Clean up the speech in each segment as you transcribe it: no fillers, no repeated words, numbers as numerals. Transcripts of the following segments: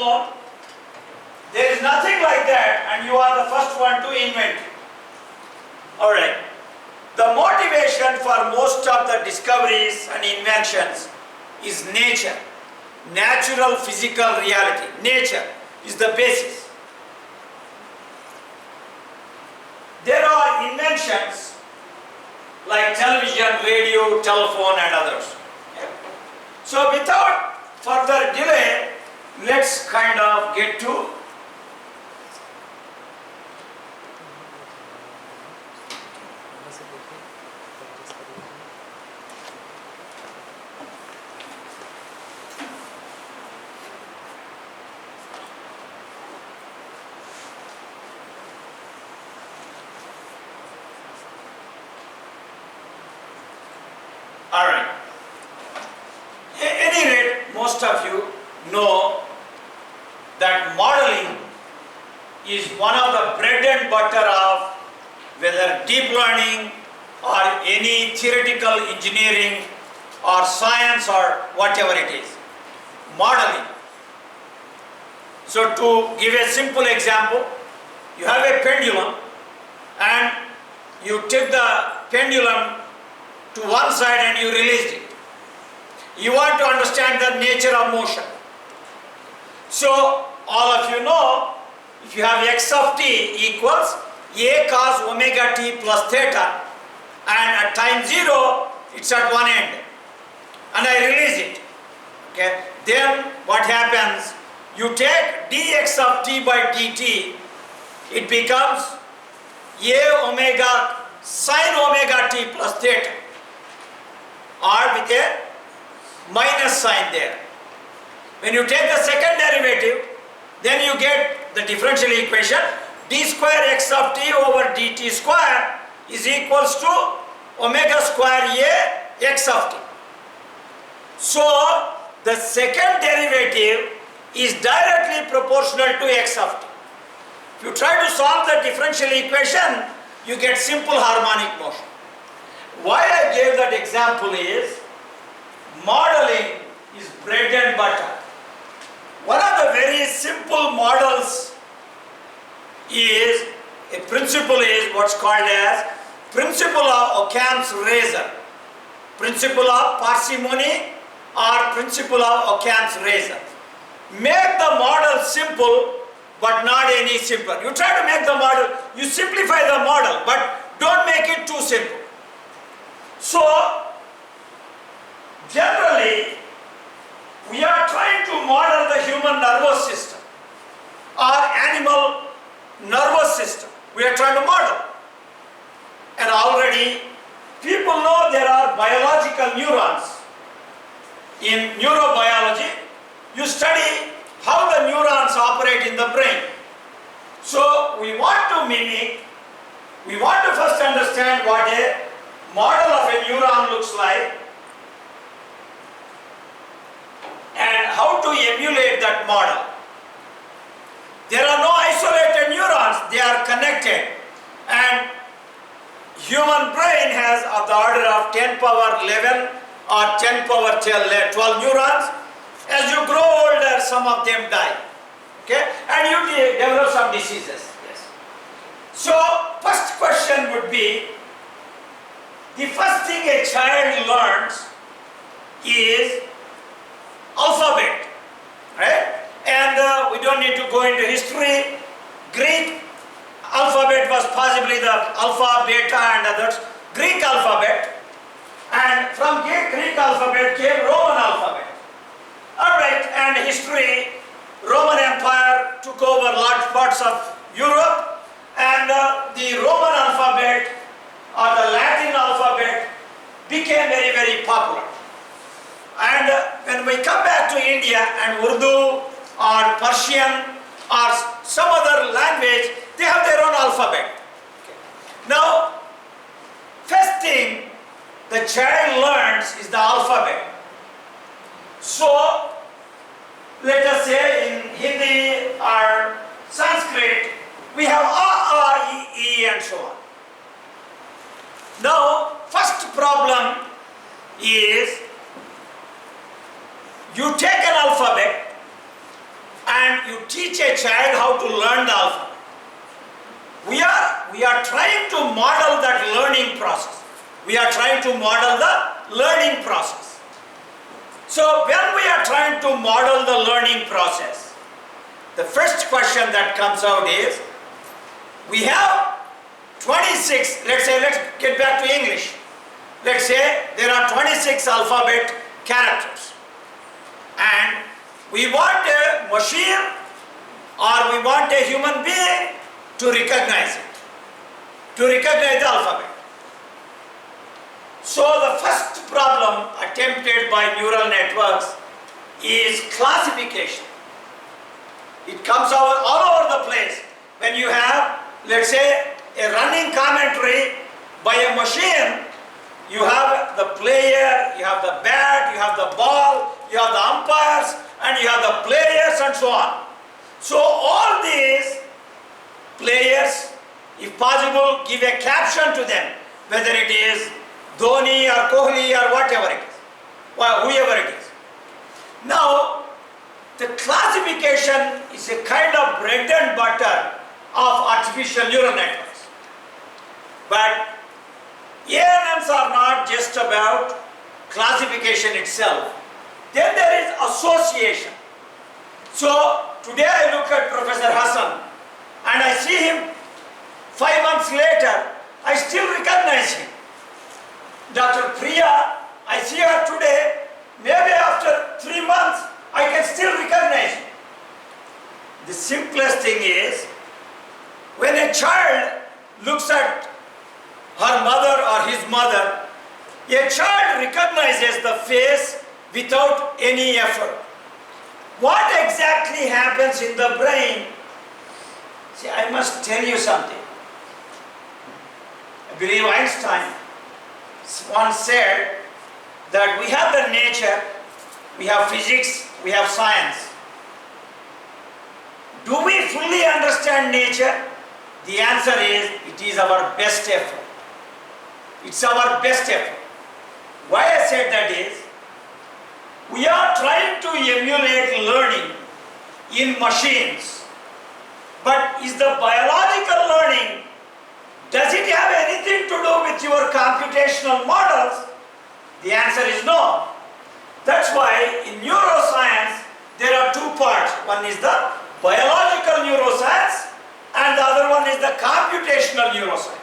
phone. There is nothing like that, and you are the first one to invent it. Alright. The motivation for most of the discoveries and inventions is nature. Natural physical reality. Nature is the basis. There are inventions like television, radio, telephone and others. So without further delay, let's kind of get to Alright. At any rate, most of you know that modeling is one of the bread and butter of whether deep learning or any theoretical engineering or science or whatever it is. Modeling. So to give a simple example, you have a pendulum and you take the pendulum to one side and you released it. You want to understand the nature of motion. So all of you know, if you have x of t equals a cos omega t plus theta, and at time 0 it's at one end, and I release it. Okay, then what happens? You take dx of t by dt, it becomes a omega sin omega t plus theta, or with a minus sign there. When you take the second derivative, then you get the differential equation d square x of t over dt square is equals to omega square a x of t. So the second derivative is directly proportional to x of t. If you try to solve the differential equation, you get simple harmonic motion. Why I gave that example is modeling is bread and butter. One of the very simple models is, a principle is what's called as principle of Occam's razor, principle of parsimony or principle of Occam's razor. Make the model simple but not any simple. You try to make the model, you simplify the model but don't make it too simple. So generally we are trying to model the human nervous system or animal nervous system. We are trying to model. And already people know there are biological neurons. In neurobiology, you study how the neurons operate in the brain. So we want to mimic, we want to first understand what a model of a neuron looks like and how to emulate that model. There are no isolated neurons, they are connected, and human brain has of the order of 10 power 11 or 10 power 12 neurons. As you grow older, some of them die, okay, and you develop some diseases. Yes. So first question would be, the first thing a child learns is alphabet, right? And we don't need to go into history. Greek alphabet was possibly the alpha, beta and others. Greek alphabet, and from Greek alphabet came Roman alphabet. Alright, and history, Roman Empire took over large parts of Europe, and the Roman alphabet or the Latin alphabet became very, very popular. And when we come back to India and Urdu or Persian or some other language, they have their own alphabet. Okay. Now, first thing the child learns is the alphabet. So, let us say in Hindi or Sanskrit, we have A, E, and so on. Now, first problem is, you take an alphabet and and you teach a child how to learn the alphabet. We are trying to model that learning process. We are trying to model the learning process. So when we are trying to model the learning process, the first question that comes out is, we have 26, let's get back to English. Let's say there are 26 alphabet characters, and we want a machine or we want a human being to recognize it, to recognize the alphabet. So the first problem attempted by neural networks is classification. It comes out all over the place. When you have, let's say, a running commentary by a machine, you have the player, you have the bat, you have the ball, you have the umpires, and you have the players and so on. So all these players, if possible, give a caption to them, whether it is Dhoni or Kohli or whatever it is, or whoever it is. Now, the classification is a kind of bread and butter of artificial neural networks. But ANNs are not just about classification itself. Then there is association. So today I look at Professor Hassan and I see him 5 months later, I still recognize him. Dr. Priya, I see her today, maybe after 3 months, I can still recognize him. The simplest thing is, when a child looks at her mother or his mother, a child recognizes the face without any effort. What exactly happens in the brain? See, I must tell you something. I believe Einstein once said that we have the nature, we have physics, we have science. Do we fully understand nature? The answer is, it is our best effort. It's our best effort. Why I said that is, we are trying to emulate learning in machines. But is the biological learning, does it have anything to do with your computational models? The answer is no. That's why in neuroscience, there are two parts. One is the biological neuroscience and the other one is the computational neuroscience.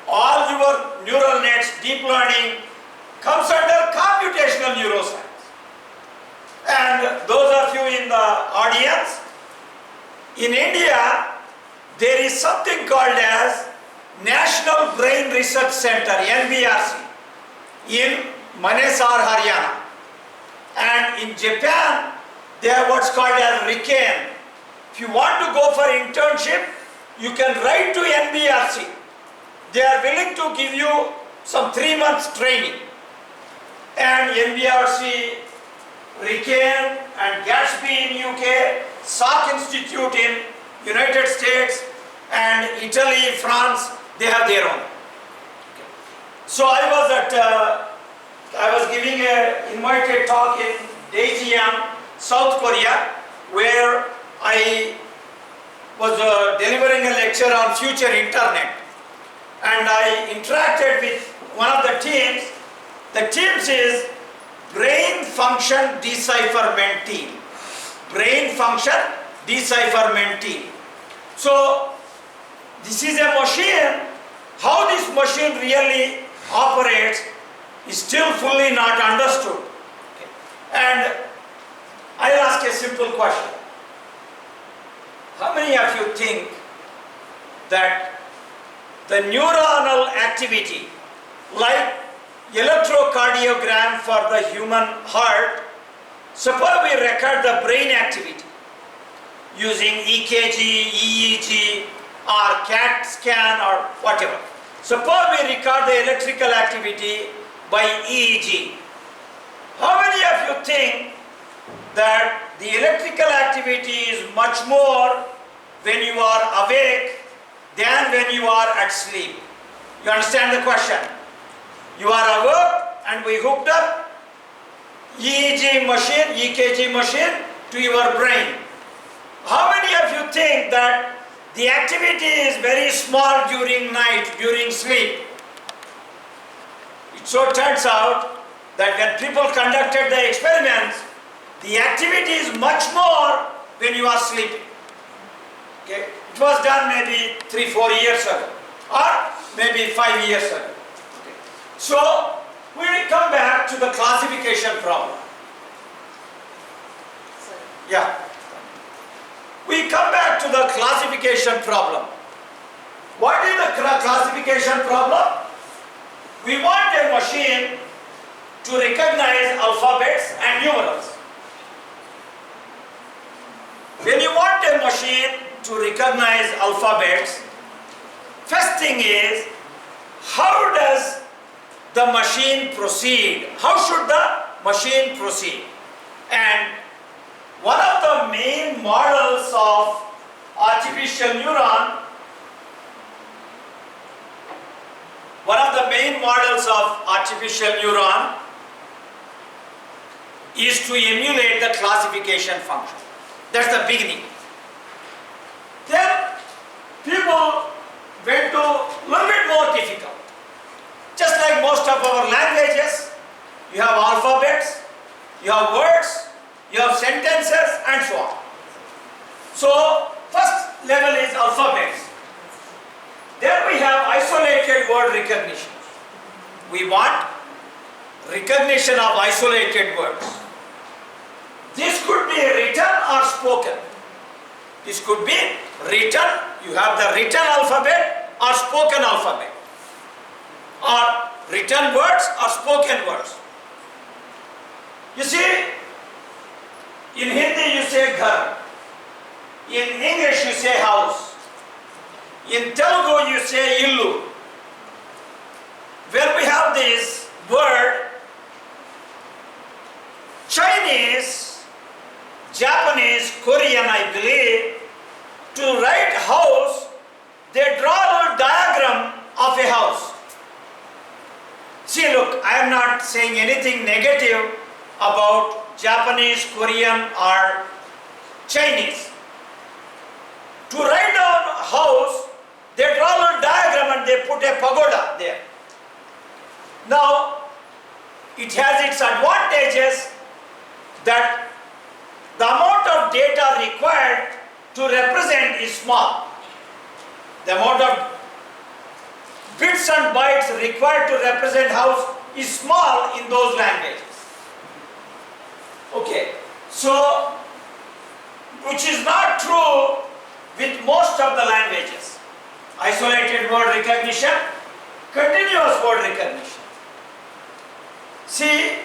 All your neural nets, deep learning, comes under computational neuroscience. And those of you in the audience, in India, there is something called as National Brain Research Center, NBRC, in Manesar, Haryana. And in Japan, they have what's called as RIKEN. If you want to go for internship, you can write to NBRC. They are willing to give you some 3 months training. And NBRC, RIKEN and Gachibowli in UK, Salk Institute in United States and Italy, France, they have their own. So I was giving an invited talk in Day-2, South Korea, where I was delivering a lecture on future internet. And I interacted with one of the teams. The team is Brain Function Decipherment Team. Brain Function Decipherment Team. So this is a machine. How this machine really operates is still fully not understood. Okay. And I'll ask a simple question. How many of you think that the neuronal activity, like electrocardiogram for the human heart, suppose we record the brain activity using EKG, EEG, or CAT scan or whatever. Suppose we record the electrical activity by EEG. How many of you think that the electrical activity is much more when you are awake than when you are at sleep? You understand the question? You are awake and we hooked up EEG machine, EKG machine to your brain. you think that the activity is very small during night, during sleep. It so turns out that when people conducted the experiments, the activity is much more when you are sleeping. Okay? It was done maybe 3-4 years ago, or maybe 5 years ago. Okay. So we will come back to the classification problem. Yeah. We come back to the classification problem. What is the classification problem? We want a machine to recognize alphabets and numerals. When you want a machine to recognize alphabets, first thing is, how does the machine proceed? How should the machine proceed? And one of the main models of artificial neuron, is to emulate the classification function. That's the beginning. Then people went to a little bit more difficult. Just like most of our languages, you have alphabets, you have words, you have sentences, and so on. So, first level is alphabets. Then we have isolated word recognition. We want recognition of isolated words. This could be written or spoken. This could be written, you have the written alphabet or spoken alphabet, or written words or spoken words. You see, in Hindi you say ghar, in English you say house, in Telugu you say illu. Where we have this word, Chinese, Japanese, Korean, I believe, to write house, they draw a diagram of a house. See, look, I am not saying anything negative about Japanese, Korean, or Chinese. To write down a house, they draw a diagram and they put a pagoda there. Now, it has its advantages that the amount of data required to represent is small. The amount of bits and bytes required to represent house is small in those languages. Okay, so, which is not true with most of the languages. Isolated word recognition, continuous word recognition. See,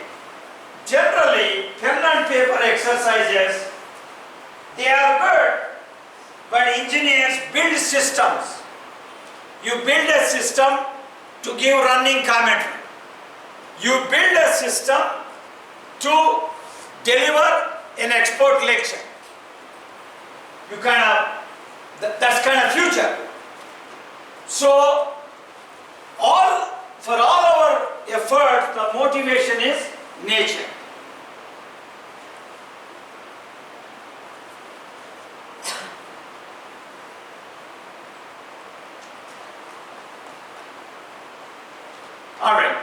generally, pen and paper exercises, they are good, but engineers build systems. You build a system to give running commentary. You build a system to deliver an expert lecture. You that's kind of future. So, for all our efforts, the motivation is nature. Alright.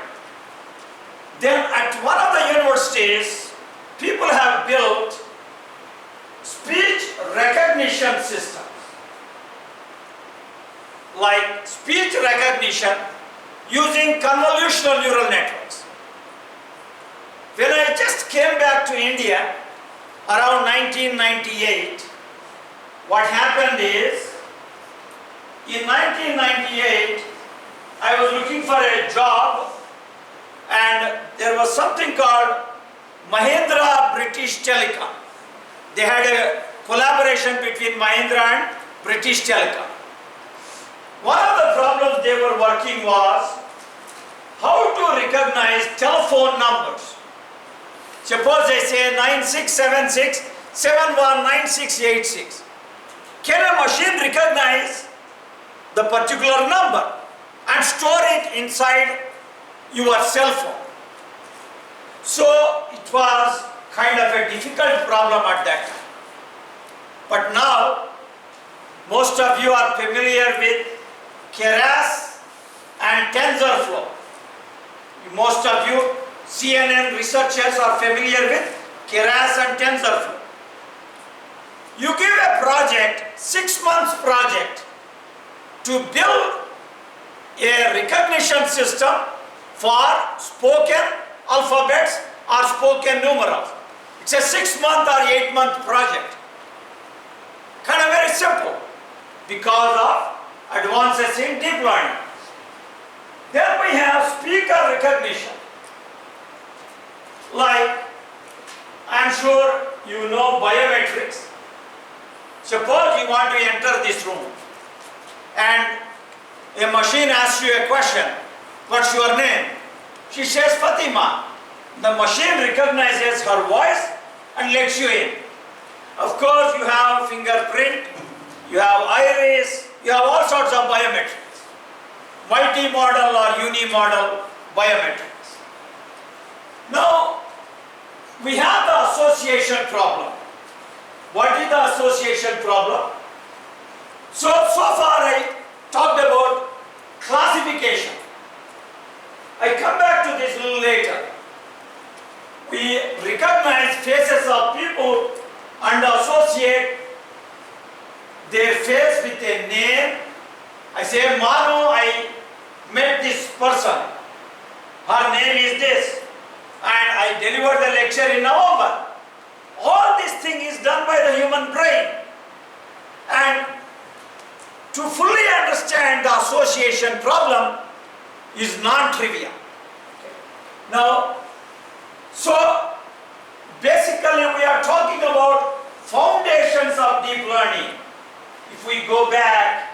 Then at one of the universities, people have built speech recognition systems. Like speech recognition using convolutional neural networks. When I just came back to India around 1998, what happened is, in 1998, I was looking for a job and there was something called Mahindra British Telecom. They had a collaboration between Mahindra and British Telecom. One of the problems they were working was how to recognize telephone numbers. Suppose they say 9676 719686. Can a machine recognize the particular number and store it inside your cell phone? So it was kind of a difficult problem at that time. But now Most of you are familiar with Keras and TensorFlow. Most of you CNN researchers are familiar with Keras and TensorFlow. You give a project, 6 months project, to build a recognition system for spoken alphabets or spoken numerals. It's a 6-month or 8-month project. Kind of very simple because of advances in deep learning. Then we have speaker recognition. Like, I'm sure you know biometrics. Suppose you want to enter this room and a machine asks you a question. What's your name? She says Fatima. The machine recognizes her voice and lets you in. Of course, you have fingerprint, you have iris, you have all sorts of biometrics. Multi-modal or uni-modal biometrics. Now, we have the association problem. What is the association problem? So far I talked about classification. I come back to this a little later. We recognize faces of people and associate their face with a name. I say, Manu, I met this person. Her name is this. And I delivered the lecture in November. All this thing is done by the human brain. And to fully understand the association problem is non-trivial. Now, so basically we are talking about foundations of deep learning. If we go back,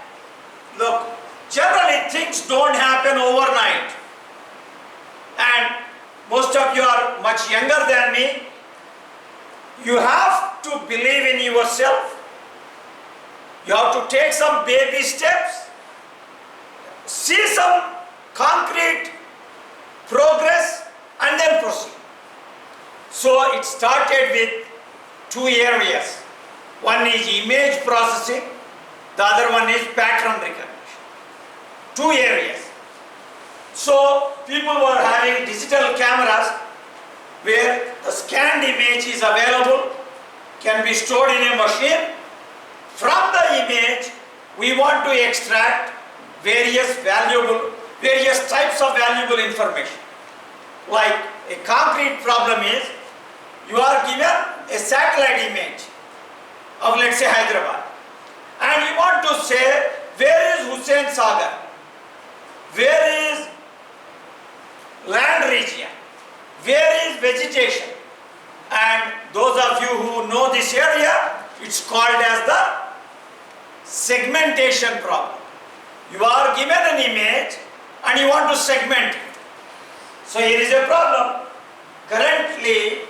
look, generally things don't happen overnight. And most of you are much younger than me. You have to believe in yourself. You have to take some baby steps, see some concrete progress, and then proceed. So it started with 2 areas. One is image processing, the other one is pattern recognition. 2 areas. So people were having digital cameras where the scanned image is available, can be stored in a machine. From the image, we want to extract various types of valuable information. Like a concrete problem is, you are given a satellite image of, let's say, Hyderabad, and you want to say, where is Hussain Sagar? Where is land region? Where is vegetation? And those of you who know this area, it's called as the segmentation problem. You are given an image and you want to segment it. So here is a problem. Currently,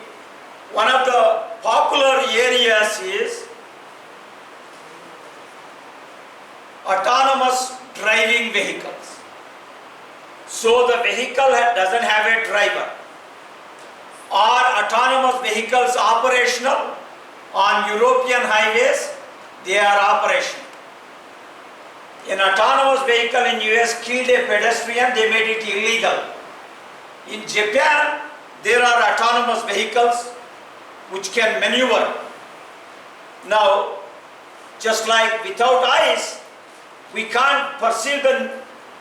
one of the popular areas is autonomous driving vehicles. So the vehicle doesn't have a driver. Are autonomous vehicles operational? On European highways, they are operational. An autonomous vehicle in US killed a pedestrian, they made it illegal. In Japan, there are autonomous vehicles which can maneuver. Now, just like without eyes, we can't perceive the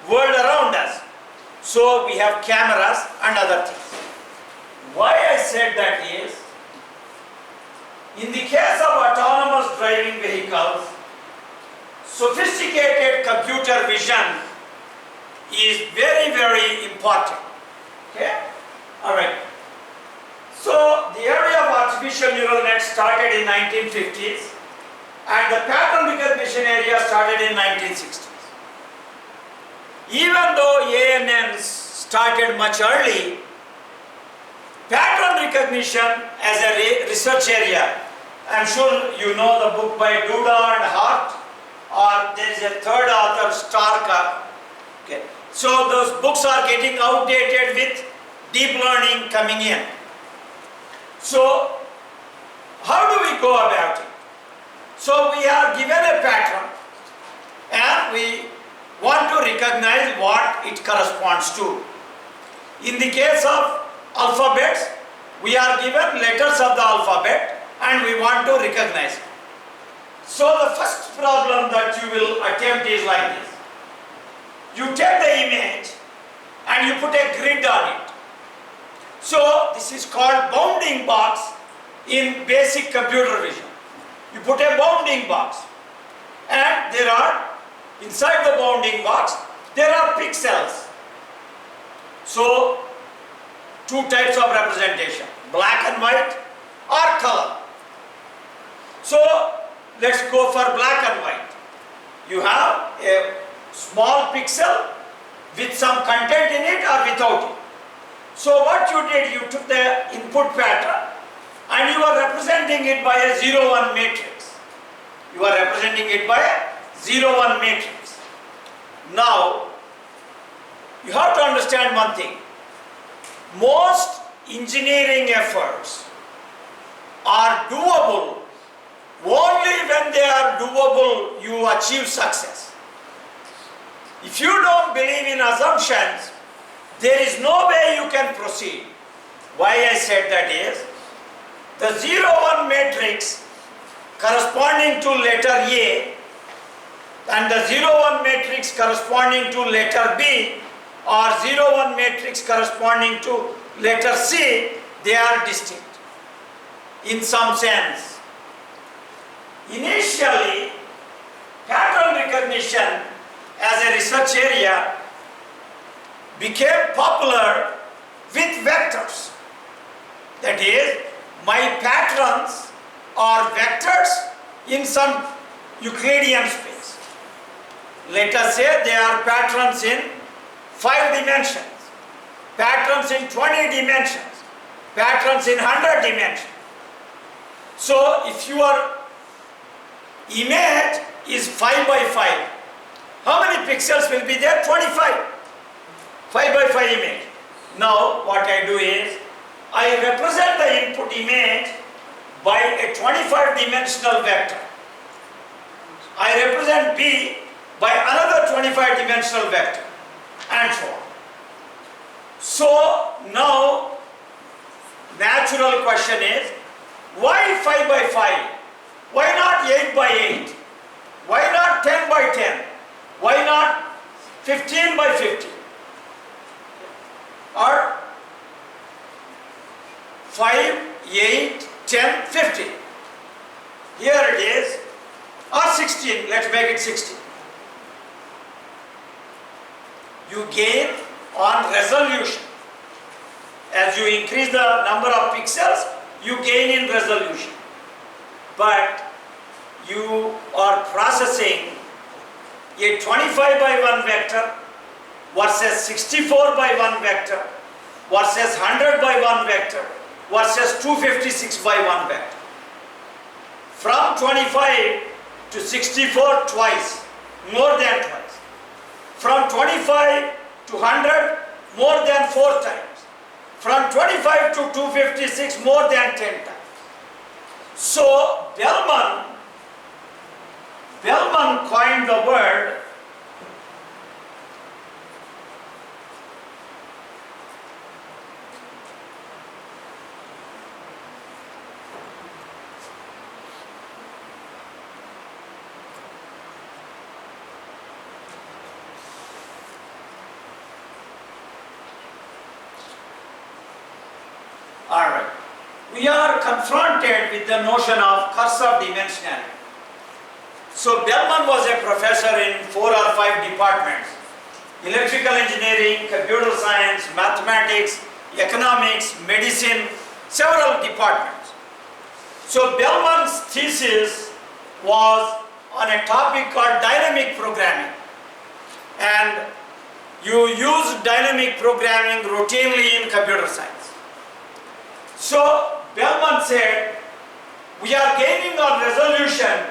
world around us. So we have cameras and other things. Why I said that is, in the case of autonomous driving vehicles, sophisticated computer vision is very, very important. Okay? Alright. So the area of artificial neural nets started in 1950s and the pattern recognition area started in 1960s. Even though ANNs started much early, pattern recognition as a research area, I'm sure you know the book by Duda and Hart, or there is a third author, Starker. Okay. So those books are getting outdated with deep learning coming in. So how do we go about it? So we are given a pattern and we want to recognize what it corresponds to. In the case of alphabets, we are given letters of the alphabet and we want to recognize it. So the first problem that you will attempt is like this. You take the image and you put a grid on it. So this is called bounding box in basic computer vision. You put a bounding box and there are, inside the bounding box, there are pixels. So two types of representation, black and white or color. So let's go for black and white. You have a small pixel with some content in it or without it. So what you did, you took the input pattern and you are representing it by a 0-1 matrix. You are representing it by a 0-1 matrix. Now, you have to understand one thing. Most engineering efforts are doable. Only when they are doable, you achieve success. If you don't believe in assumptions, there is no way you can proceed. Why I said that is, the 0-1 matrix corresponding to letter A and the 0-1 matrix corresponding to letter B or 0-1 matrix corresponding to letter C, they are distinct in some sense. Initially, pattern recognition as a research area became popular with vectors. That is, my patterns are vectors in some Euclidean space. Let us say they are patterns in 5 dimensions, patterns in 20 dimensions, patterns in 100 dimensions. So if your image is 5 by 5, how many pixels will be there? 25. 5 by 5 image. Now what I do is, I represent the input image by a 25 dimensional vector. I represent B by another 25 dimensional vector and so on. So now natural question is, why 5 by 5? Why not 8 by 8? Why not 10 by 10? Why not 15 by 15? Or 5, 8, 10, 15. Here it is. Or 16, let's make it 16. You gain on resolution. As you increase the number of pixels, you gain in resolution. But you are processing a 25 by 1 vector versus 64 by 1 vector versus 100 by 1 vector versus 256 by 1 vector. From 25 to 64 twice, more than twice. From 25 to 100, more than 4 times. From 25 to 256, more than 10 times. So Bellman coined the word Alright, we are confronted with the notion of cursive dimensionality. So Bellman was a professor in 4 or 5 departments: electrical engineering, computer science, mathematics, economics, medicine, several departments. So Bellman's thesis was on a topic called dynamic programming. And you use dynamic programming routinely in computer science. So Bellman said, we are gaining on resolution,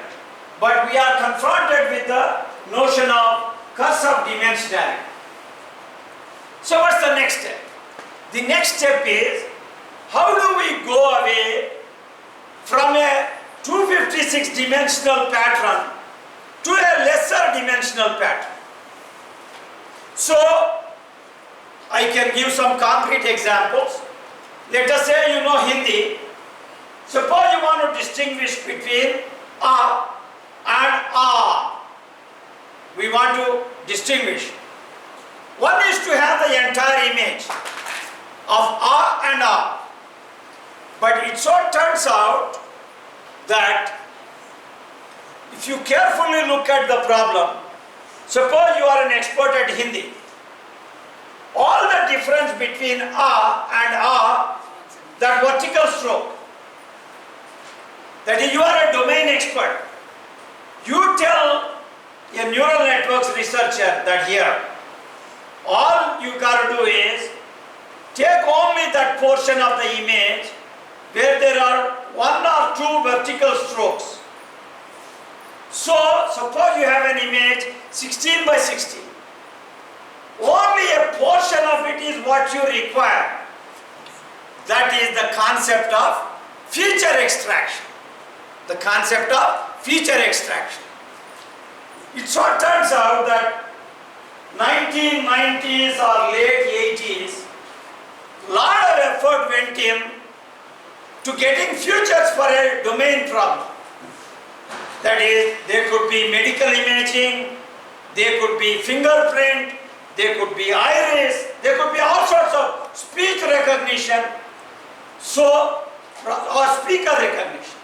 but we are confronted with the notion of cursive dimensionality. So what's the next step? The next step is, how do we go away from a 256 dimensional pattern to a lesser dimensional pattern. So, I can give some concrete examples. Let us say you know Hindi. Suppose you want to distinguish between A and A. We want to distinguish. One is to have the entire image of A and A. But it so turns out that if you carefully look at the problem, suppose you are an expert at Hindi. All the difference between A and A, that vertical stroke, that is, you are a domain expert. You tell a neural networks researcher that here, all you got to do is take only that portion of the image where there are one or two vertical strokes. So, suppose you have an image 16 by 16. Only a portion of it is what you require. That is the concept of feature extraction. The concept of feature extraction. It so turns out that 1990s or late 80s, lot of effort went in to getting features for a domain problem. That is, there could be medical imaging, there could be fingerprint, there could be iris, there could be all sorts of speech recognition, or speaker recognition.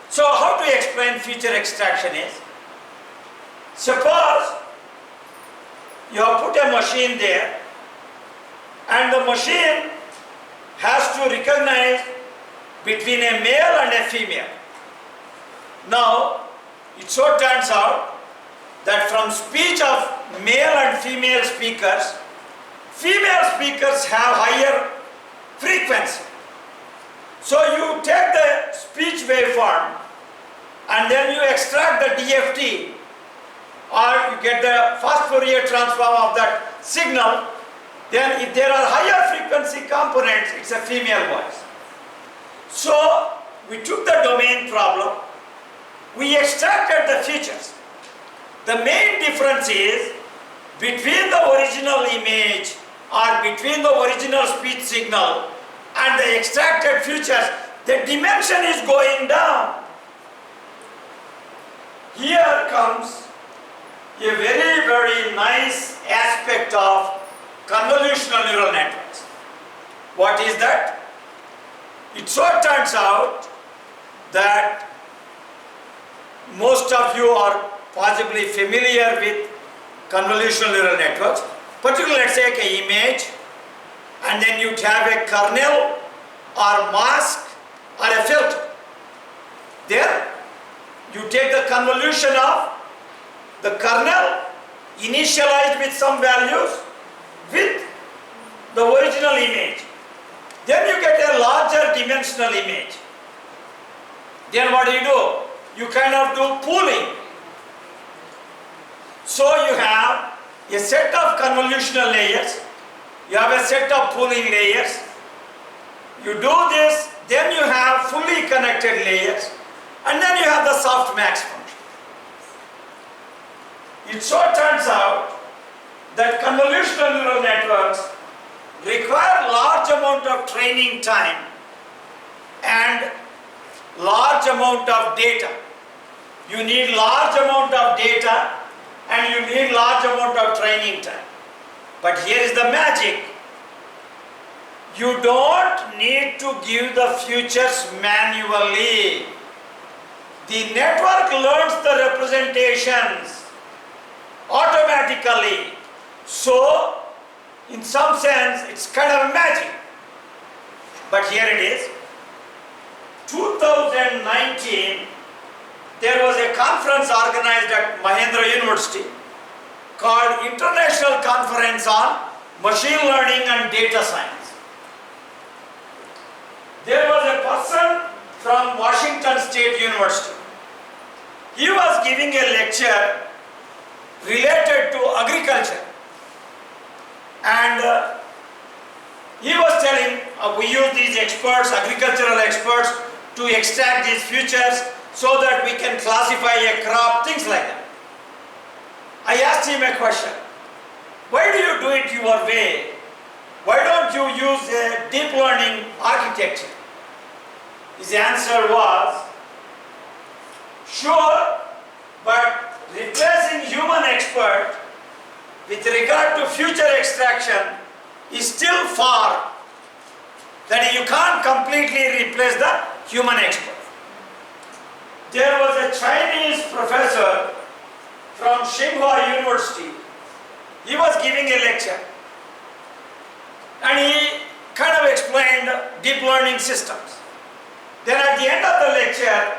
So how to explain feature extraction is, suppose you have put a machine there and the machine has to recognize between a male and a female. Now, it so turns out that from speech of male and female speakers have higher frequency. So you take the speech waveform and then you extract the DFT, or you get the fast Fourier transform of that signal. Then if there are higher frequency components, it's a female voice. So we took the domain problem, we extracted the features. The main difference is between the original image or between the original speech signal and the extracted features, the dimension is going down. Here comes a very, very nice aspect of convolutional neural networks. What is that? It so turns out that most of you are possibly familiar with convolutional neural networks, particularly let's say an image, and then you have a kernel or mask or a filter. There you take the convolution of the kernel initialized with some values with the original image. Then you get a larger dimensional image. Then what do? You kind of do pooling. So you have a set of convolutional layers, you have a set of pooling layers. You do this, then you have fully connected layers, and then you have the softmax function. It so turns out that convolutional neural networks require large amount of training time and large amount of data. You need large amount of data and you need large amount of training time. But here is the magic. You don't need to give the features manually. The network learns the representations automatically. So, in some sense, it's kind of magic. But here it is. 2019, there was a conference organized at Mahindra University called International Conference on Machine Learning and Data Science. There was a person from Washington State University. He was giving a lecture related to agriculture. And he was telling, we use these experts, agricultural experts, to extract these features. so that we can classify a crop, things like that. I asked him a question. Why do you do it your way? Why don't you use a deep learning architecture? His answer was, sure, but replacing human expert with regard to future extraction is still far, that you can't completely replace the human expert. There was a Chinese professor from Tsinghua University. He was giving a lecture and he kind of explained deep learning systems. Then at the end of the lecture,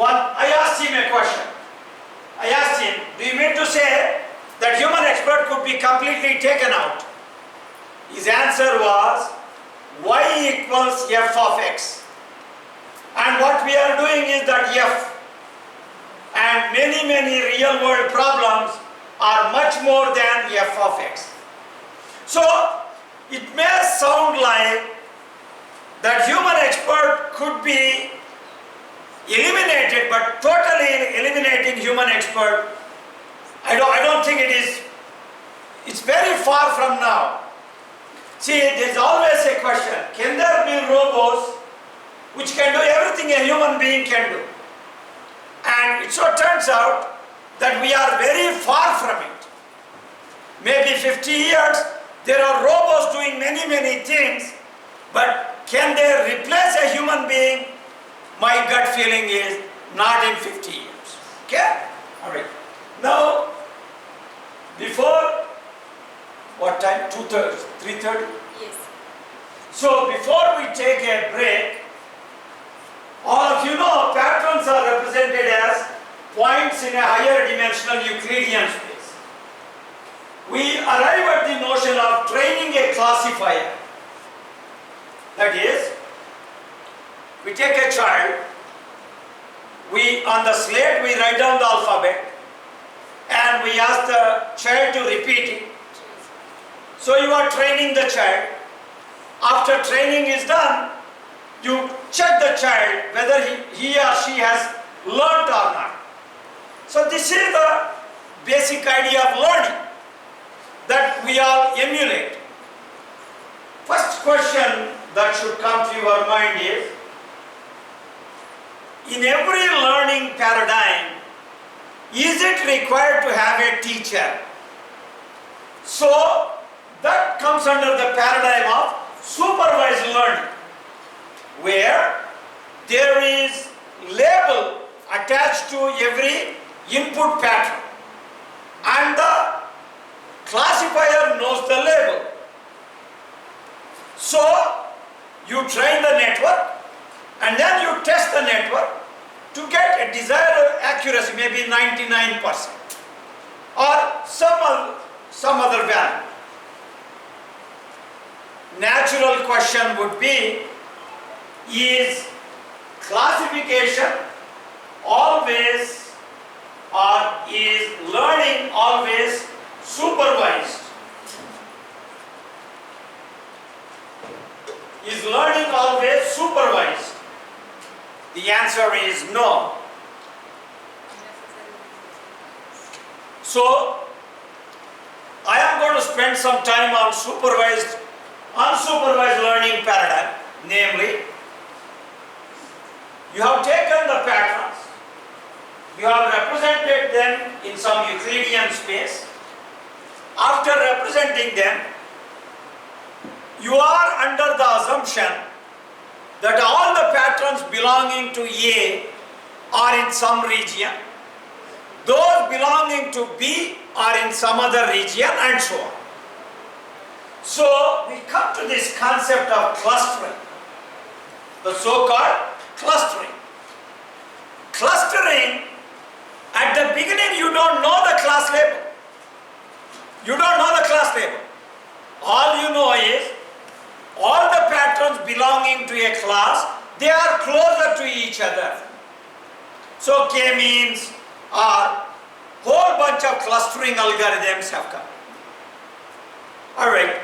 I asked him a question. I asked him, do you mean to say that human expert could be completely taken out? His answer was, y equals f of x. And what we are doing is that f and many real world problems are much more than f of x. So it may sound like that human expert could be eliminated, but totally eliminating human expert, I don't think it is. It's very far from now. See, there's always a question, can there be robots which can do everything a human being can do? And it so turns out that we are very far from it. Maybe 50 years, there are robots doing many things, but can they replace a human being? My gut feeling is not in 50 years. Okay? All right. Now, before, what time? 2:30, 3:30? Yes. So before we take a break, all of you know patrons are represented as points in a higher dimensional Euclidean space. We arrive at the notion of training a classifier. That is, we take a child, on the slate we write down the alphabet and we ask the child to repeat it. So you are training the child. After training is done, you check the child whether he or she has learnt or not. So this is the basic idea of learning that we all emulate. First question that should come to your mind is, in every learning paradigm, is it required to have a teacher? So that comes under the paradigm of supervised learning, where there is label attached to every input pattern and the classifier knows the label. So you train the network and then you test the network to get a desired accuracy, maybe 99% or some other value. Natural question would be, is classification always or is learning always supervised? Is learning always supervised? The answer is no. So I am going to spend some time on unsupervised learning paradigm. Namely, you have taken the patterns, you have represented them in some Euclidean space. After representing them, you are under the assumption that all the patterns belonging to A are in some region, those belonging to B are in some other region, and so on. So we come to this concept of clustering, the so-called clustering. Clustering, at the beginning you don't know the class label. You don't know the class label. All you know is all the patterns belonging to a class, they are closer to each other. So k-means or whole bunch of clustering algorithms have come. All right.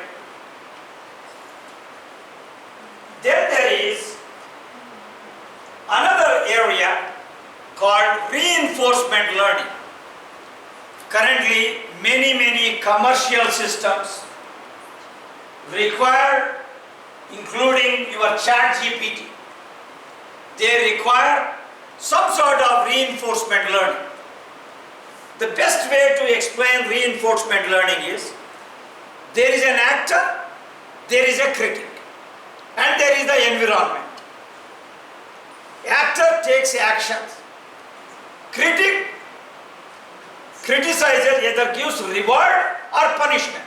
Then there is another area called reinforcement learning. Currently, many commercial systems require, including your chat GPT, they require some sort of reinforcement learning. The best way to explain reinforcement learning is, there is an actor, there is a critic, and there is the environment. Actor takes actions. Critic criticizes, either gives reward or punishment.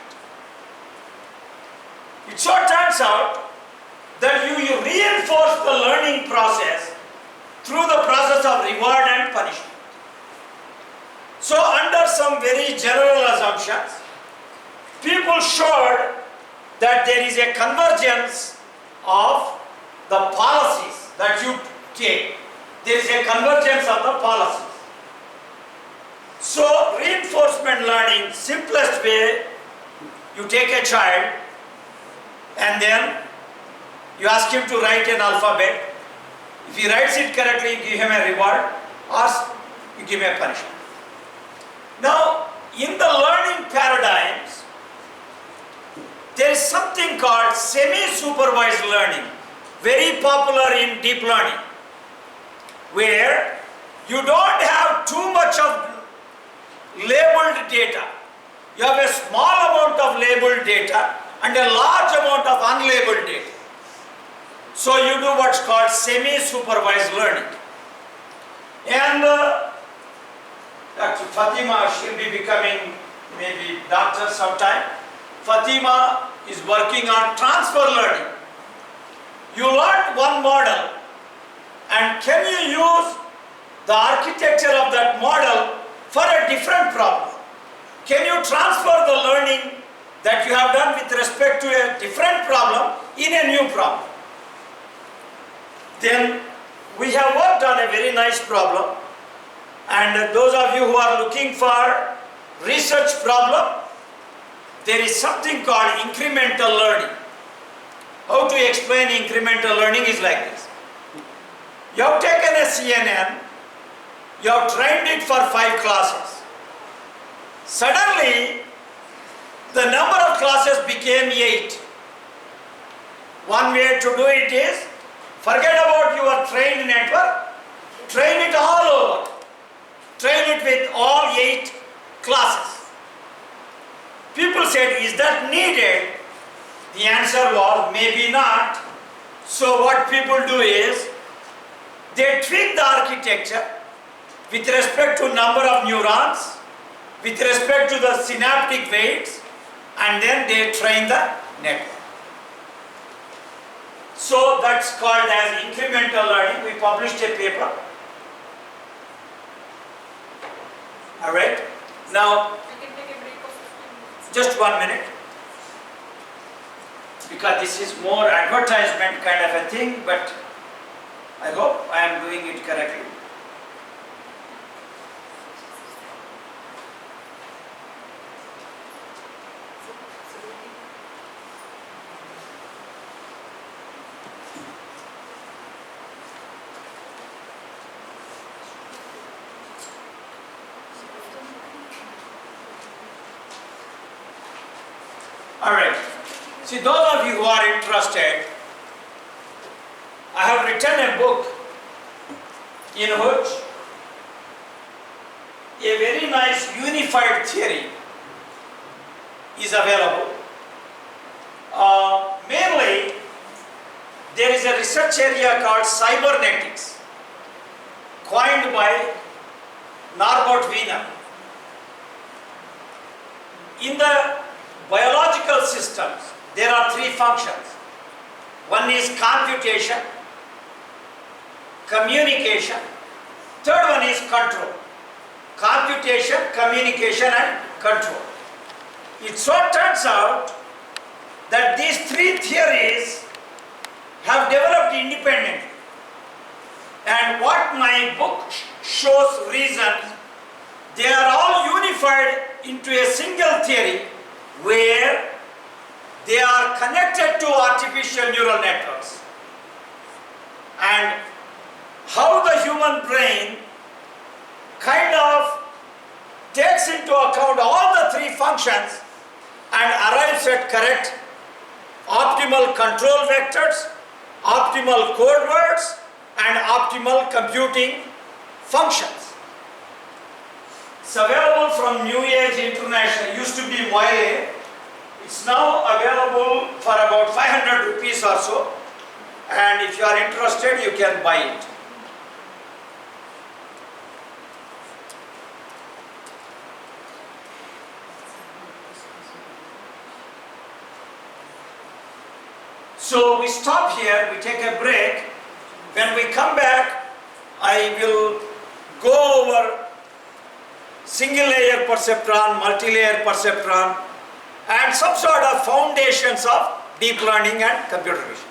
It so turns out that you reinforce the learning process through the process of reward and punishment. So under some very general assumptions, people showed that there is a convergence of the policies that you take. There is a convergence of the policies. So reinforcement learning, simplest way, you take a child and then you ask him to write an alphabet. If he writes it correctly, you give him a reward, or you give him a punishment. Now, in the learning paradigms, there is something called semi-supervised learning, very popular in deep learning, where you don't have too much of labeled data. You have a small amount of labeled data and a large amount of unlabeled data. So you do what's called semi-supervised learning. And Dr. Fatima, she'll be becoming maybe doctor sometime. Fatima is working on transfer learning. You learn one model, and can you use the architecture of that model for a different problem? Can you transfer the learning that you have done with respect to a different problem in a new problem? Then we have worked on a very nice problem, and those of you who are looking for research problem, there is something called incremental learning. How to explain incremental learning is like this. You have taken a CNN, you have trained it for 5 classes. Suddenly, the number of classes became 8. One way to do it is, forget about your trained network, train it all over. Train it with all 8 classes. People said, is that needed? The answer was, maybe not. So what people do is, they tweak the architecture with respect to number of neurons, with respect to the synaptic weights, and then they train the network. So that's called as incremental learning. We published a paper. Alright, now I can take a break of 15 minutes. just 1 minute, because this is more advertisement kind of a thing, but I hope I am doing it correctly. Alright, see, those of you who are interested, I have written a book in which a very nice unified theory is available. Mainly, there is a research area called cybernetics, coined by Norbert Wiener. In the biological systems, there are 3 functions. One is computation, communication, third one is control. Computation, communication, and control. It so turns out that these 3 theories have developed independently. And what my book shows reasons, they are all unified into a single theory where they are connected to artificial neural networks. And how the human brain found all the three functions and arrives at correct optimal control vectors, optimal code words, and optimal computing functions. It's available from New Age International. It used to be Wiley. It's now available for about 500 rupees or so. And if you are interested, you can buy it. So we stop here, we take a break. When we come back, I will go over single layer perceptron, multi-layer perceptron, and some sort of foundations of deep learning and computer vision.